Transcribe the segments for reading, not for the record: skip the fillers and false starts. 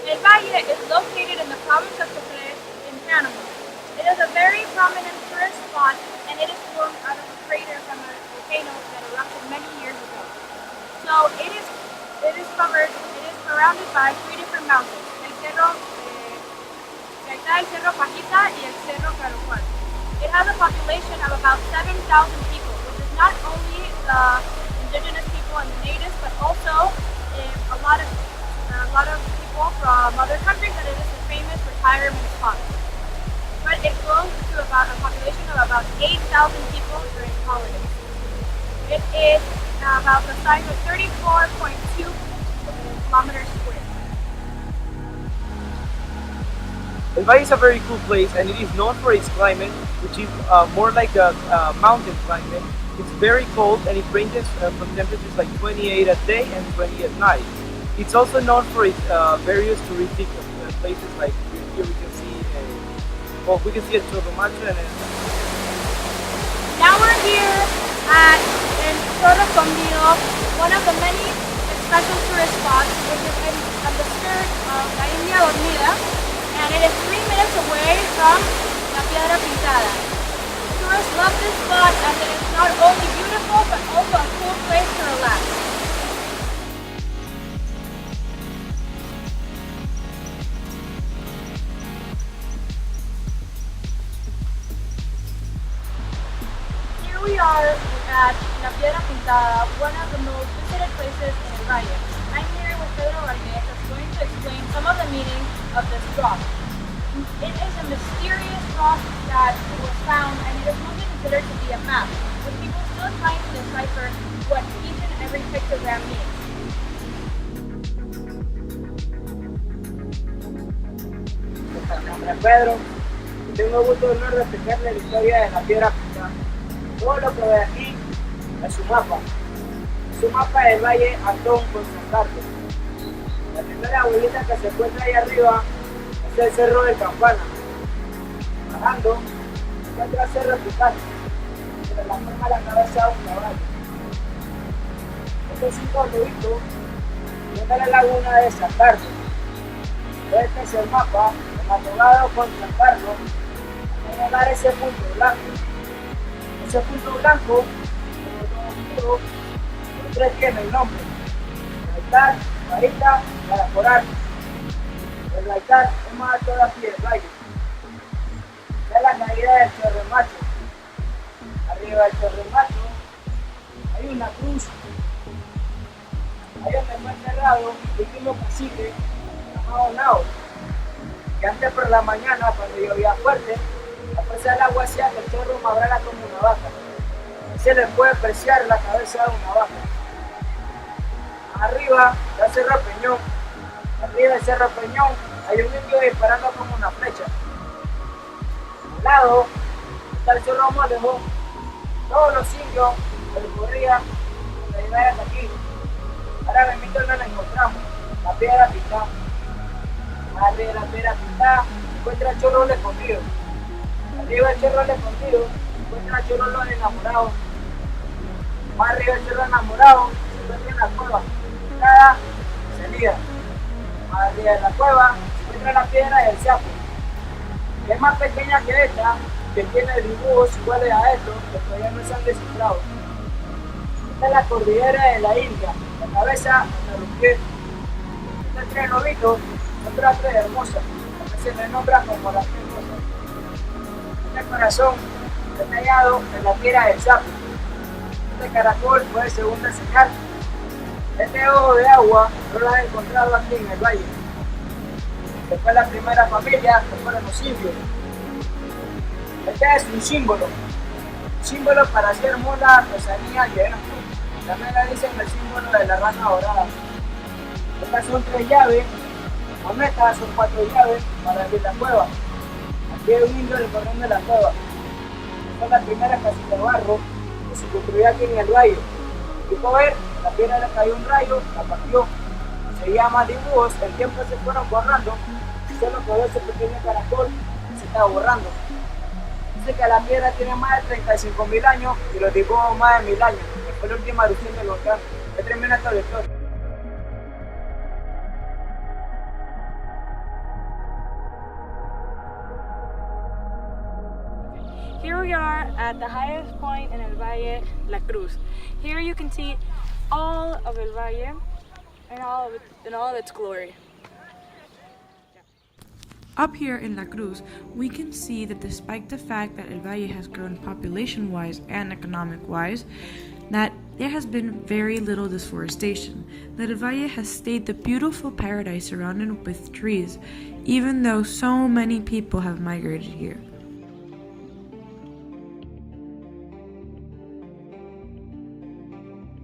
El Valle is located in the province of Sucre in Panama. It is a very prominent tourist spot and it is formed out of a crater from a volcano that erupted many years ago. So it is surrounded by three different mountains. El Cerro Pajita y el Cerro Carocual. It has a population of about 7,000 people, which is not only the indigenous people and the natives, but also a lot of people from other countries, and it is a famous retirement spot. But it grows to about a population of about 8,000 people during holidays. It is about the size of 34.2 kilometers square. El Valle is a very cool place and it is known for its climate, which is more like a mountain climate. It's very cold and it ranges from temperatures like 28 at day and 20 at night. It's also known for its various touristic places like here we can see a Chorro Macho and Now we're here at El Chorro Conmigo, one of the many special tourist spots, which is on the skirt of La India Dormida, and it is 3 minutes away from La Piedra Pintada. Tourists love this spot as it is not only beautiful but also a cool place to relax. Here we are at La Piedra Pintada, one of the most visited places in El Valle. I'm here with Pedro Valdez, that's going to explain some of the meaning of this rock. It is a mysterious rock that was found, and it is mostly considered to be a map, with people still trying to decipher what each and every pictogram means. Mi nombre es Pedro y tengo el gusto de honor de explicarle la historia de la piedra pintada. Todo lo que ve aquí es su mapa. Es un mapa del Valle Anton con San Carlos. La primera bolita que se encuentra ahí arriba es el Cerro de Campana. Bajando, se encuentra el Cerro Picante, que le la forma la cabeza de un caballo. Estos 5 lobitos tienen la laguna de San Carlos. Este es el mapa, catalogado con San Carlos, para llegar a ese punto blanco. Ese punto blanco, como tres tiene el nombre: el altar, la isla y la coral. El altar es más alto de aquí del valle. Esta es la caída del Chorro Macho. Arriba del Chorro Macho hay una cruz. Ahí donde fue enterrado el último cacique llamado Nao, que antes por la mañana, cuando llovía fuerte, la fuerza del agua hacía que el chorro mabrara como una vaca. Se le puede apreciar la cabeza de una vaca. Arriba del Cerro Peñón, arriba del Cerro Peñón hay un indio disparando como una flecha. Al lado está el Cerro Molejo. Todos los indios que recorrían para llegar hasta aquí. Ahora mismo no la encontramos, la piedra pintada. Arriba de la piedra pintada se encuentra el Chorro Escondido. Arriba del Chorro Escondido se encuentra el Chorro Los Enamorados. Más arriba del Chorro Enamorado se encuentra en la cueva, entrada y salida. Más arriba de la cueva se encuentra la piedra del Sapo, que es más pequeña que esta, que tiene dibujos iguales a estos que todavía no se han descifrado. Esta es la cordillera de la India, la cabeza hasta los pies. Estos 3 lobitos son 3 hermosas, que se les nombra como las 3 cosas. Este corazón está tallado en la piedra del Sapo. Este caracol fue segunda señal. Este ojo de agua no lo han encontrado aquí en el valle. Después la primera familia que fueron los indios. Este es un símbolo para hacer moda, artesanía y eventos. También le dicen el símbolo de la rana dorada. Estas son 3 llaves, con estas son 4 llaves para abrir la cueva. Aquí hay un indio recorriendo la cueva. Esta es la primera casita de barro que se construyó aquí en el valle. Dijo ver, la piedra le cayó un rayo, la partió. Seguía más dibujos, el tiempo se fueron borrando, y solo quedó ese pequeño caracol que se estaba borrando. Dice que la piedra tiene más de 35.000 años y los dibujos más de 1000 años. Fue la última erupción del volcán. Es tremenda toda la historia. at the highest point in El Valle, La Cruz. Here you can see all of El Valle and all of its glory. Up here in La Cruz, we can see that despite the fact that El Valle has grown population-wise and economic-wise, that there has been very little deforestation, that El Valle has stayed the beautiful paradise surrounded with trees, even though so many people have migrated here.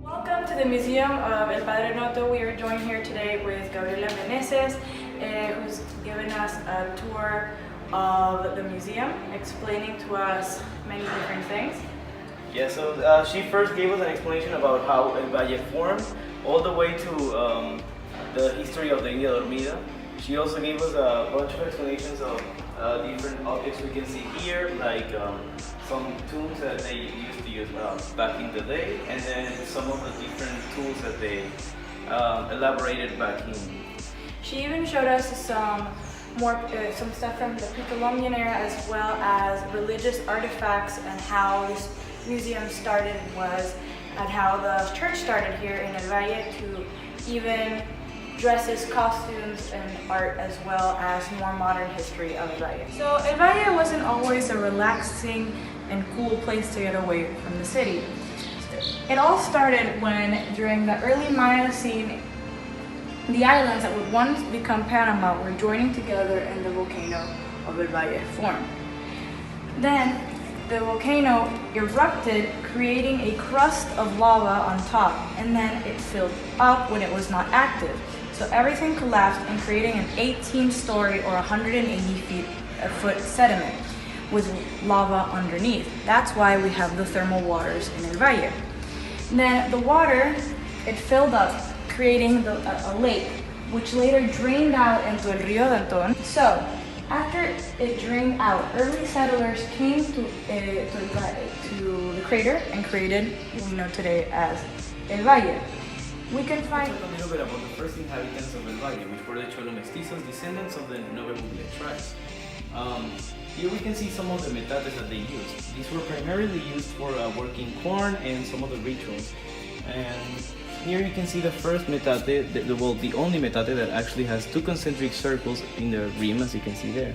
Welcome to the Museum of El Padre Noto. We are joined here today with Gabriela Meneses, who's given us a tour of the museum, explaining to us many different things. Yeah, so she first gave us an explanation about how El Valle formed, all the way to the history of the India Dormida. She also gave us a bunch of explanations of different objects we can see here, like some tools that they used to use back in the day, and then some of the different tools that they elaborated back in. She even showed us some stuff from the pre-Columbian era, as well as religious artifacts and how this museum started and how the church started here in El Valle, to even dresses, costumes, and art, as well as more modern history of El Valle. So El Valle wasn't always a relaxing and cool place to get away from the city. It all started when, during the early Miocene, the islands that would once become Panama were joining together and the volcano of El Valle formed. Then the volcano erupted, creating a crust of lava on top, and then it filled up when it was not active. So everything collapsed and creating an 18-story or 180-foot sediment with lava underneath. That's why we have the thermal waters in El Valle. Then the water, it filled up, creating a lake, which later drained out into El Río de Anton. So after it drained out, early settlers came to the crater and created what we know today as El Valle. We can find Talk a little bit about the first inhabitants of El Valle, which were the Cholo Mestizos, descendants of the Nove Bugle tribes. Here we can see some of the metates that they used. These were primarily used for working corn and some of the rituals. And here you can see the first metate, the only metate that actually has two concentric circles in the rim, as you can see there.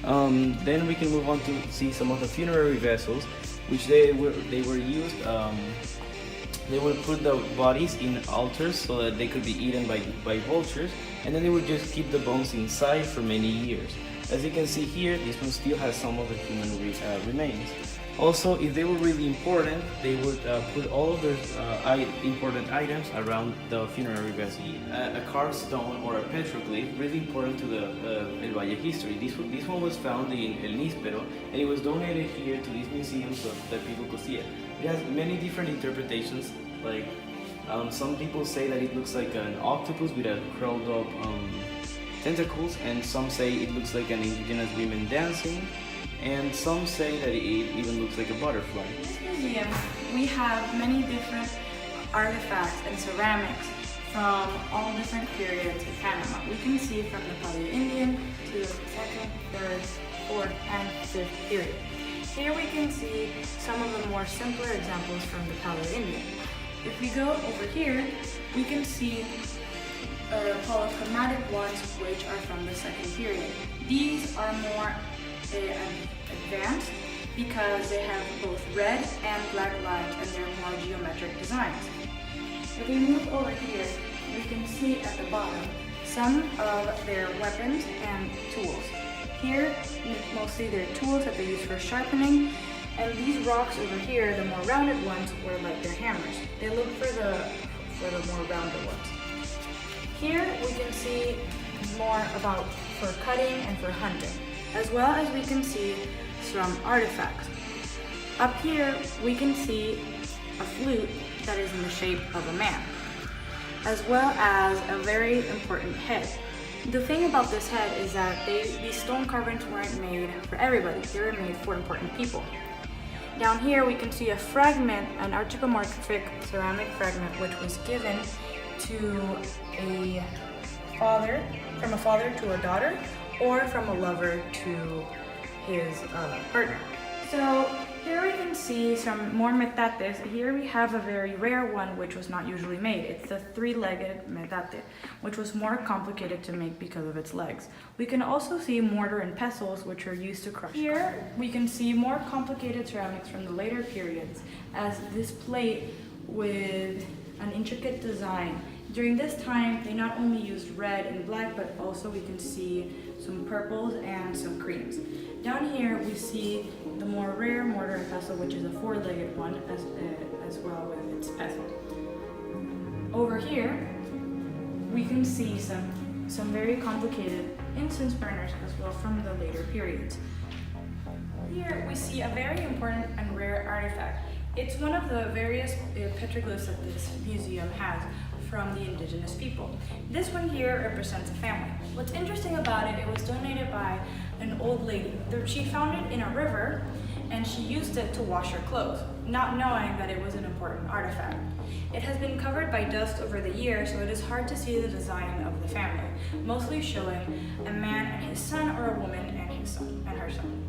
Then we can move on to see some of the funerary vessels, which they were used. They would put the bodies in altars so that they could be eaten by vultures, and then they would just keep the bones inside for many years. As you can see here, this one still has some of the human remains. Also, if they were really important, they would put all of their important items around the funerary vessel. A carved stone or a petroglyph, really important to the El Valle history. This one was found in El Níspero, and it was donated here to this museum so that people could see it. It has many different interpretations. Like some people say that it looks like an octopus with a curled up tentacles, and some say it looks like an indigenous woman dancing, and some say that it even looks like a butterfly. In this museum, we have many different artifacts and ceramics from all different periods in Panama. We can see from the Paleo-Indian to the 2nd, 3rd, 4th, and 5th period. Here we can see some of the more simpler examples from the Paleo-Indian. If we go over here, we can see polychromatic ones, which are from the 2nd period. These are more advanced because they have both red and black lines, and they're more geometric designs. If we move over here, we can see at the bottom some of their weapons and tools. Here, mostly their tools that they use for sharpening, and these rocks over here, the more rounded ones, were like their hammers. They look for the more rounded ones. Here we can see more about for cutting and for hunting, as well as we can see some artifacts. Up here we can see a flute that is in the shape of a man, as well as a very important head. The thing about this head is that these stone carvings weren't made for everybody, they were made for important people. Down here we can see a fragment, an archipomorphic ceramic fragment, which was given to a father, from a father to a daughter, or from a lover to his partner. So Here we can see some more metates. Here we have a very rare one which was not usually made. It's the three-legged metate, which was more complicated to make because of its legs. We can also see mortar and pestles which are used to crush. Here we can see more complicated ceramics from the later periods, as this plate with an intricate design. During this time, they not only used red and black, but also we can see some purples and some creams. Down here, we see the more rare mortar and pestle, which is a four-legged one, as well with its pestle. Over here, we can see some very complicated incense burners as well from the later periods. Here, we see a very important and rare artifact. It's one of the various petroglyphs that this museum has from the indigenous people. This one here represents a family. What's interesting about it, it was donated by an old lady. She found it in a river and she used it to wash her clothes, not knowing that it was an important artifact. It has been covered by dust over the years, so it is hard to see the design of the family, mostly showing a man and his son, or a woman and her son.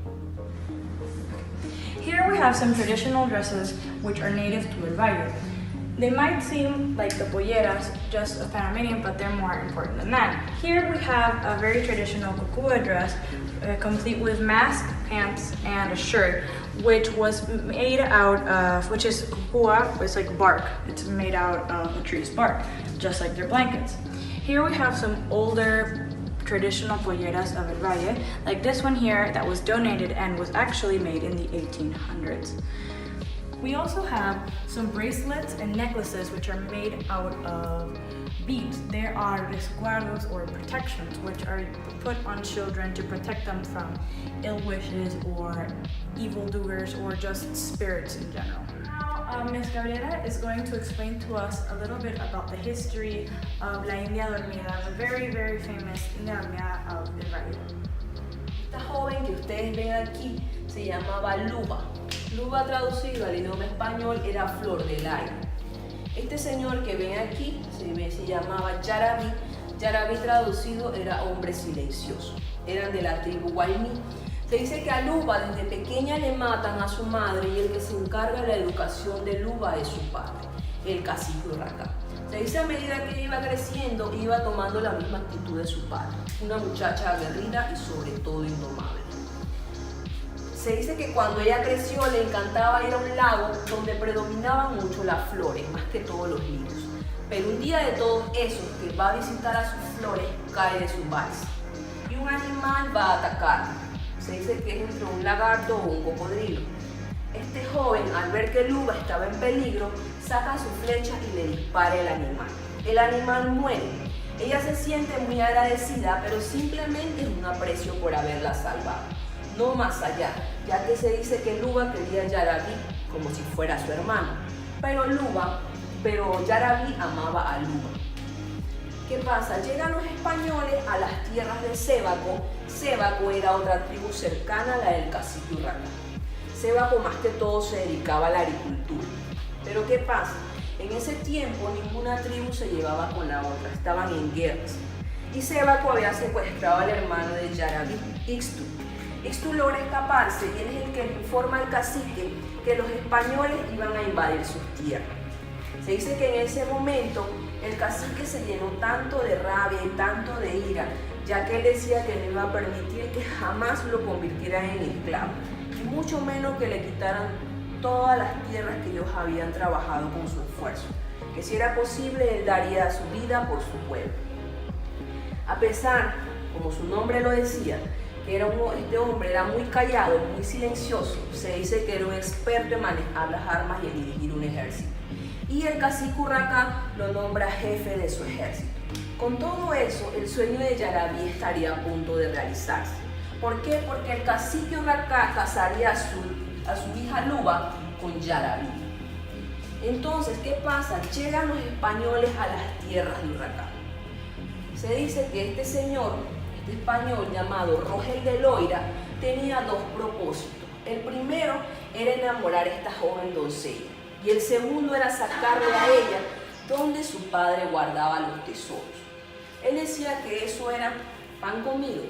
Here we have some traditional dresses which are native to El Valle. They might seem like the polleras, just a Panamanian, but they're more important than that. Here we have a very traditional cucua dress, complete with mask, pants, and a shirt, which was made out of, which is cucua, it's like bark. It's made out of a tree's bark, just like their blankets. Here we have some older traditional polleras of El Valle, like this one here that was donated and was actually made in the 1800s. We also have some bracelets and necklaces which are made out of beads. There are resguardos, or protections, which are put on children to protect them from ill wishes or evildoers or just spirits in general. Now, Ms. Gabriela is going to explain to us a little bit about the history of La India Dormida, the very, very famous India Dormida of El Valle. Esta joven que ustedes ven aquí se llamaba Luba. Luba traducido al idioma español era flor del aire. Este señor que ven aquí se llamaba Yarabí. Yarabí traducido era hombre silencioso. Eran de la tribu Guayní. Se dice que a Luba desde pequeña le matan a su madre y el que se encarga de la educación de Luba es su padre, el cacique Urraca. Se dice a medida que iba creciendo, iba tomando la misma actitud de su padre, una muchacha aguerrida y sobre todo indomable. Se dice que cuando ella creció le encantaba ir a un lago donde predominaban mucho las flores, más que todos los lirios. Pero un día de todos esos que va a visitar a sus flores, cae de su balsa y un animal va a atacarla. Se dice que es entre un lagarto o un cocodrilo. Este joven, al ver que Luba estaba en peligro, saca su flecha y le dispara al animal. El animal muere. Ella se siente muy agradecida, pero simplemente es un aprecio por haberla salvado. No más allá, ya que se dice que Luba quería a Yarabí como si fuera su hermano. Pero Yarabí amaba a Luba. ¿Qué pasa? Llegan los españoles a las tierras de Sébaco. Sébaco era otra tribu cercana a la del cacique Urraca. Sébaco más que todo se dedicaba a la agricultura. Pero ¿qué pasa? En ese tiempo ninguna tribu se llevaba con la otra, estaban en guerras. Y Sébaco había secuestrado al hermano de Yarabí, Ixtu. Ixtu logra escaparse y él es el que le informa al cacique que los españoles iban a invadir sus tierras. Se dice que en ese momento el cacique se llenó tanto de rabia y tanto de ira, ya que él decía que no iba a permitir que jamás lo convirtieran en esclavo, y mucho menos que le quitaran todas las tierras que ellos habían trabajado con su esfuerzo, que si era posible él daría su vida por su pueblo. A pesar, como su nombre lo decía, que este hombre era muy callado, muy silencioso, se dice que era un experto en manejar las armas y en dirigir un ejército. Y el cacique Urraca lo nombra jefe de su ejército. Con todo eso, el sueño de Yarabí estaría a punto de realizarse. ¿Por qué? Porque el cacique Urraca casaría a su hija Luba con Yarabí. Entonces, ¿qué pasa? Llegan los españoles a las tierras de Urraca. Se dice que este señor, este español llamado Rogel de Loira, tenía dos propósitos. El primero era enamorar a esta joven doncella. Y el segundo era sacarle a ella donde su padre guardaba los tesoros. Él decía que eso era pan comido,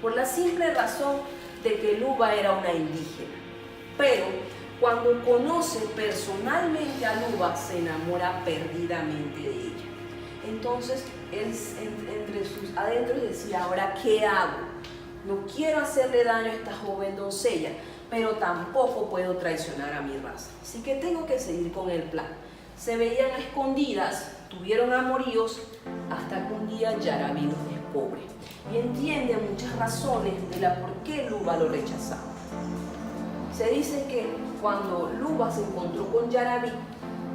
por la simple razón de que Luba era una indígena. Pero Cuando conoce personalmente a Luba, se enamora perdidamente de ella. Entonces, él entre sus adentros decía, ¿ahora qué hago? No quiero hacerle daño a esta joven doncella, pero tampoco puedo traicionar a mi raza. Así que tengo que seguir con el plan. Se veían a escondidas, tuvieron amoríos, hasta que un día Yaraví los descubre y entiende muchas razones de la por qué Luba lo rechazaba. Se dice que cuando Luba se encontró con Yaraví,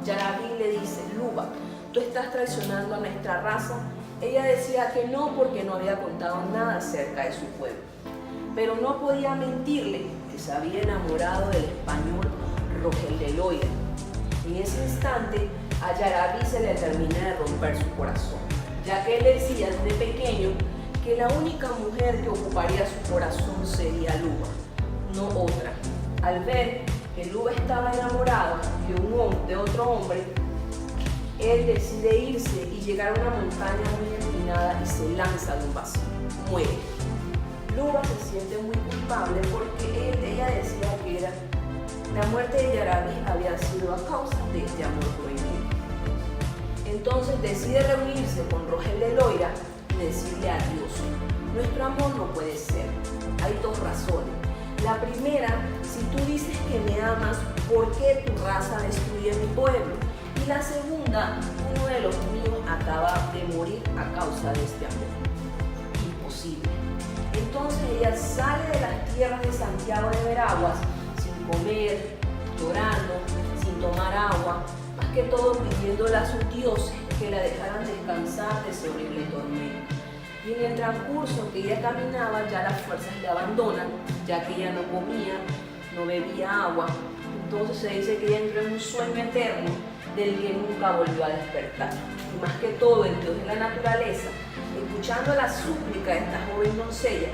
Yaraví le dice, Luba, ¿tú estás traicionando a nuestra raza? Ella decía que no, porque no había contado nada acerca de su pueblo. Pero no podía mentirle que se había enamorado del español Rogel de Loira. En ese instante, a Yaraví se le termina de romper su corazón, ya que él decía desde pequeño que la única mujer que ocuparía su corazón sería Luba, no otra. Al ver que Luba estaba enamorado de otro hombre, él decide irse y llegar a una montaña muy empinada y se lanza de un vacío. Muere. Luba se siente muy culpable porque ella decía que la muerte de Yaraví había sido a causa de este amor prohibido. Entonces decide reunirse con Rogel de Loira y decirle adiós. Nuestro amor no puede ser. Hay dos razones. La primera, si tú dices que me amas, ¿por qué tu raza destruye mi pueblo? Y la segunda, uno de los míos acaba de morir a causa de este amor. Imposible. Entonces ella sale de las tierras de Santiago de Veraguas sin comer, llorando, sin tomar agua, más que todo pidiéndole a sus dioses que la dejaran descansar de ese horrible tormento. Y en el transcurso que ella caminaba, ya las fuerzas le abandonan, ya que ella no comía, no bebía agua. Entonces se dice que ella entró en un sueño eterno del que nunca volvió a despertar. Y más que todo, el dios de la naturaleza, escuchando la súplica de esta joven doncella,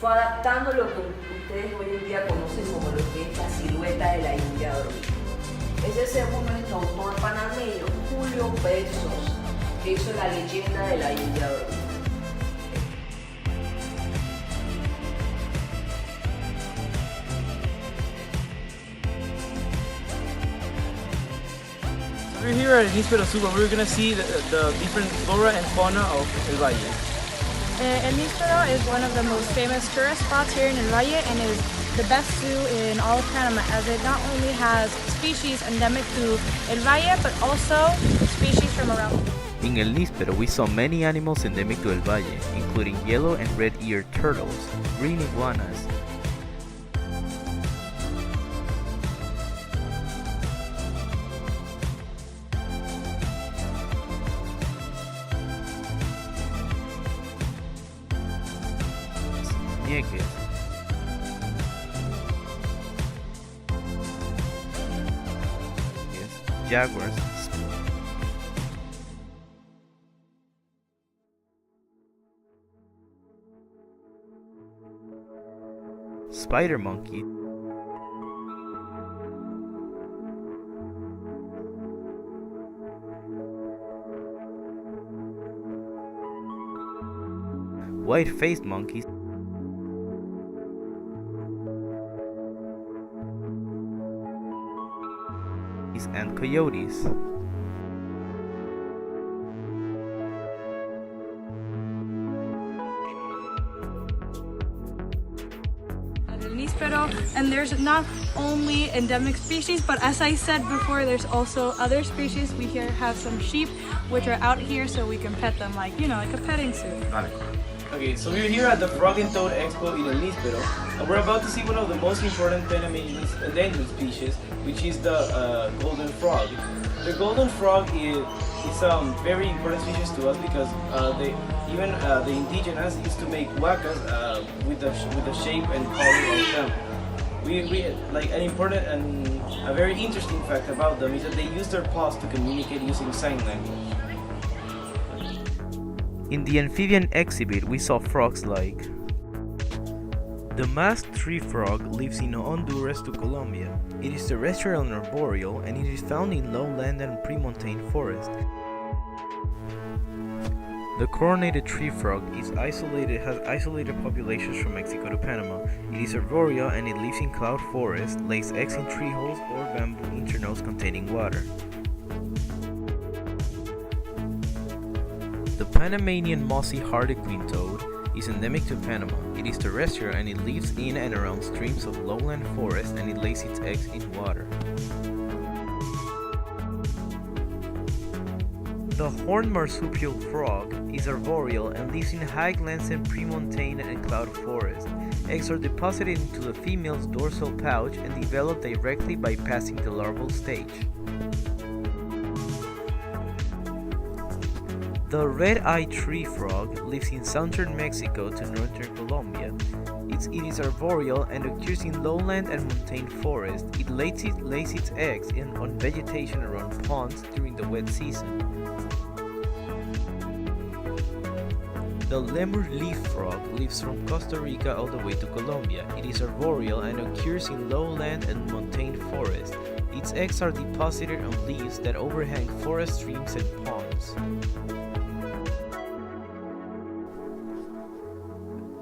fue adaptando lo que ustedes hoy en día conocen como lo que es la silueta de la India dormida. Ese según nuestro autor panameño, Julio Besos, que hizo la leyenda de la India dormida. We're here at El Níspero Zoo, and we're going to see the different flora and fauna of El Valle. El Níspero is one of the most famous tourist spots here in El Valle and is the best zoo in all of Panama, as it not only has species endemic to El Valle but also species from around. In El Níspero, we saw many animals endemic to El Valle, including yellow and red-eared turtles, green iguanas, ñeques, jaguars, spider monkey, white-faced monkeys, and coyotes. El Níspero, and there's not only endemic species, but as I said before, there's also other species. We here have some sheep which are out here so we can pet them, like, you know, like a petting zoo. Okay, so we're here at the Frog and Toad Expo in El Níspero, and we're about to see one of the most important Panamanian endangered species, which is the golden frog. The golden frog is a very important species to us because the indigenous used to make huacas with the shape and color of them. We like an important and a very interesting fact about them is that they use their paws to communicate using sign language. In the amphibian exhibit, we saw frogs like the masked tree frog lives in Honduras to Colombia. It is terrestrial and arboreal, and it is found in lowland and pre-montane forest. The coronated tree frog has isolated populations from Mexico to Panama. It is arboreal and it lives in cloud forests, lays eggs in tree holes or bamboo internodes containing water. The Panamanian mossy harlequin toad is endemic to Panama. It is terrestrial and it lives in and around streams of lowland forest and it lays its eggs in water. The horned marsupial frog is arboreal and lives in highlands and premontane and cloud forest. Eggs are deposited into the female's dorsal pouch and develop directly by passing the larval stage. The red-eyed tree frog lives in southern Mexico to northern Colombia. It is arboreal and occurs in lowland and montane forest. It lays its eggs on vegetation around ponds during the wet season. The lemur leaf frog lives from Costa Rica all the way to Colombia. It is arboreal and occurs in lowland and montane forest. Its eggs are deposited on leaves that overhang forest streams and ponds.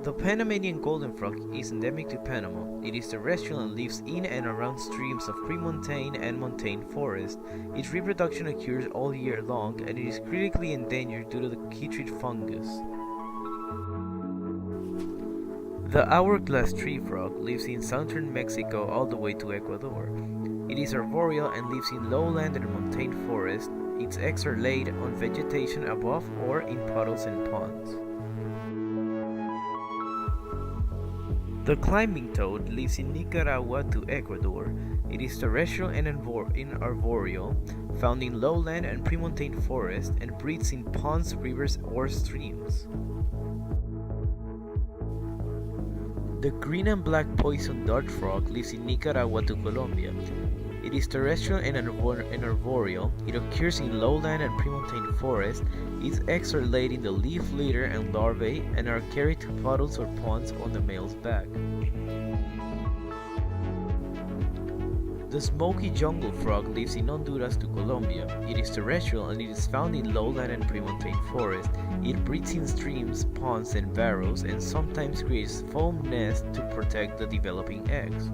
The Panamanian golden frog is endemic to Panama. It is terrestrial and lives in and around streams of premontane and montane forest. Its reproduction occurs all year long and it is critically endangered due to the chytrid fungus. The hourglass tree frog lives in southern Mexico all the way to Ecuador. It is arboreal and lives in lowland and montane forest. Its eggs are laid on vegetation above or in puddles and ponds. The climbing toad lives in Nicaragua to Ecuador. It is terrestrial and arboreal, found in lowland and premontane forest, and breeds in ponds, rivers, or streams. The green and black poison dart frog lives in Nicaragua to Colombia. It is terrestrial and arboreal. It occurs in lowland and premontane forest. Its eggs are laid in the leaf litter and larvae and are carried to puddles or ponds on the male's back. The smoky jungle frog lives in Honduras to Colombia. It is terrestrial and it is found in lowland and premontane forest. It breeds in streams, ponds, and barrows and sometimes creates foam nests to protect the developing eggs.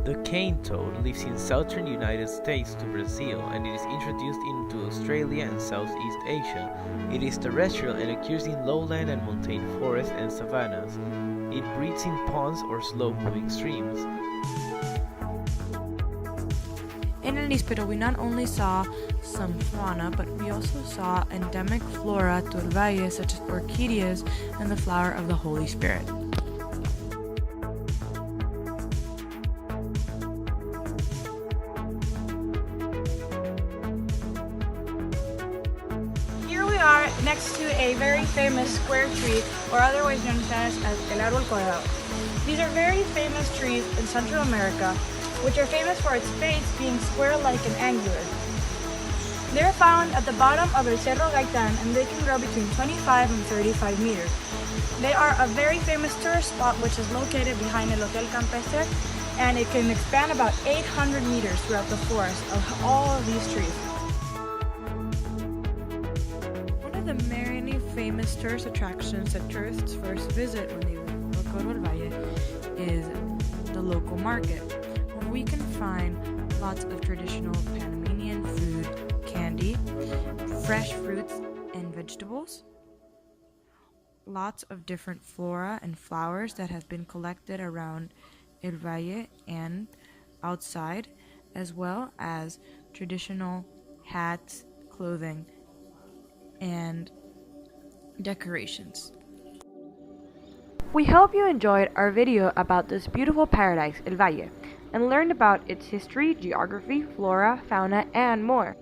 The cane toad lives in southern United States to Brazil and it is introduced into Australia and Southeast Asia. It is terrestrial and occurs in lowland and montane forests and savannas. It breeds in ponds or slow-moving streams. In El Níspero, we not only saw some fauna, but we also saw endemic flora to El Valle, such as orchideas and the flower of the Holy Spirit. Here we are next to a very famous square tree, or otherwise known as El Árbol Cuadrado. These are very famous trees in Central America, which are famous for its base being square-like and angular. They're found at the bottom of El Cerro Gaitán and they can grow between 25 and 35 meters. They are a very famous tourist spot which is located behind El Hotel Campestre, and it can expand about 800 meters throughout the forest of all of these trees. One of the many famous tourist attractions that tourists first visit when they go to El Valle is the local market, where we can find lots of traditional Panamanian food, candy, fresh fruits and vegetables, lots of different flora and flowers that have been collected around El Valle and outside, as well as traditional hats, clothing, and decorations. We hope you enjoyed our video about this beautiful paradise, El Valle, and learned about its history, geography, flora, fauna, and more.